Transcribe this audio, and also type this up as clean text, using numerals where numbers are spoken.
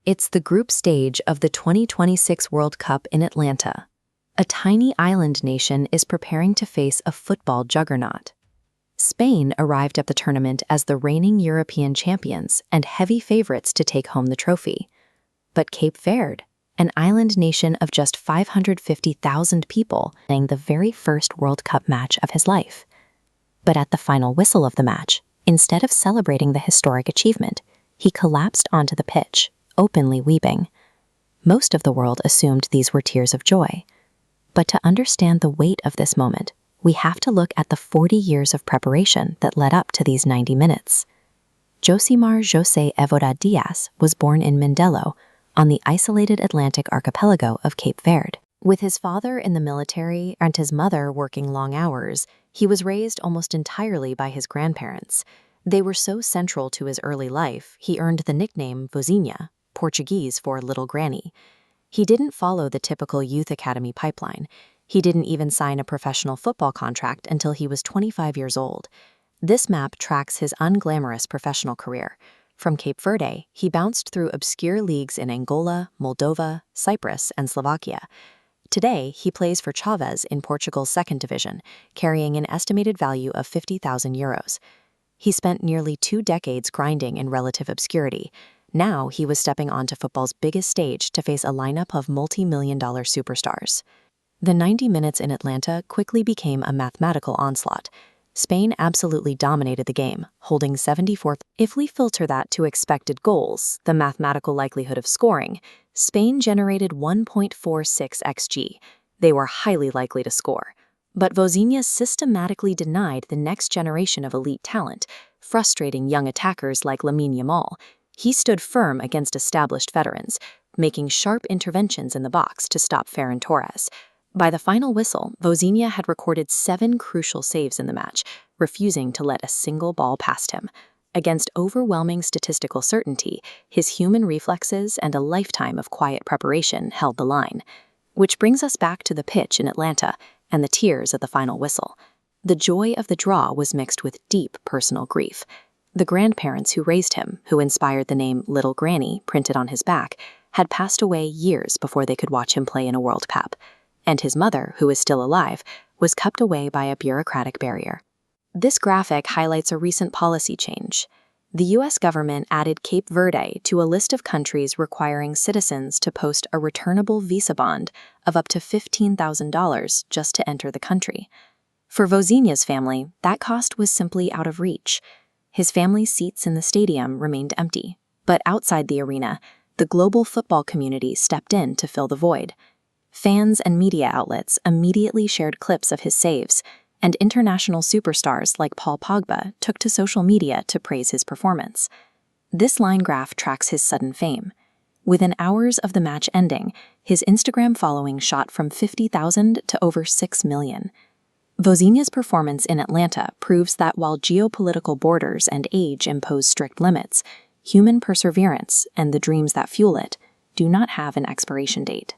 It's the group stage of the 2026 World Cup in Atlanta. A tiny island nation is preparing to face a football juggernaut. Spain arrived at the tournament as the reigning European champions and heavy favorites to take home the trophy. But Cape Verde, an island nation of just 550,000 people, playing the very first World Cup match of his life. But at the final whistle of the match, instead of celebrating the historic achievement, he collapsed onto the pitch, openly weeping. Most of the world assumed these were tears of joy. But to understand the weight of this moment, we have to look at the 40 years of preparation that led up to these 90 minutes. Josimar José Évora Diaz was born in Mindelo, on the isolated Atlantic archipelago of Cape Verde. With his father in the military and his mother working long hours, he was raised almost entirely by his grandparents. They were so central to his early life, he earned the nickname Vozinha, Portuguese for Little Granny. He didn't follow the typical youth academy pipeline. He didn't even sign a professional football contract until he was 25 years old. This map tracks his unglamorous professional career. From Cape Verde, he bounced through obscure leagues in Angola, Moldova, Cyprus, and Slovakia. Today, he plays for Chaves in Portugal's second division, carrying an estimated value of €50,000. He spent nearly 2 decades grinding in relative obscurity. Now he was stepping onto football's biggest stage to face a lineup of multi-million-dollar superstars. The 90 minutes in Atlanta quickly became a mathematical onslaught. Spain absolutely dominated the game, holding 74th. If we filter that to expected goals, the mathematical likelihood of scoring, Spain generated 1.46 xG. They were highly likely to score. But Vozinha systematically denied the next generation of elite talent, frustrating young attackers like Lamine Yamal. He stood firm against established veterans, making sharp interventions in the box to stop Ferran Torres. By the final whistle, Vozinha had recorded 7 crucial saves in the match, refusing to let a single ball past him. Against overwhelming statistical certainty, his human reflexes and a lifetime of quiet preparation held the line. Which brings us back to the pitch in Atlanta and the tears at the final whistle. The joy of the draw was mixed with deep personal grief. The grandparents who raised him, who inspired the name Little Granny printed on his back, had passed away years before they could watch him play in a World Cup. And his mother, who is still alive, was kept away by a bureaucratic barrier. This graphic highlights a recent policy change. The U.S. government added Cape Verde to a list of countries requiring citizens to post a returnable visa bond of up to $15,000 just to enter the country. For Vozinha's family, that cost was simply out of reach. His family's seats in the stadium remained empty, but outside the arena, the global football community stepped in to fill the void. Fans and media outlets immediately shared clips of his saves, and international superstars like Paul Pogba took to social media to praise his performance. This line graph tracks his sudden fame. Within hours of the match ending, his Instagram following shot from 50,000 to over 6 million. Vozinha's performance in Atlanta proves that while geopolitical borders and age impose strict limits, human perseverance and the dreams that fuel it do not have an expiration date.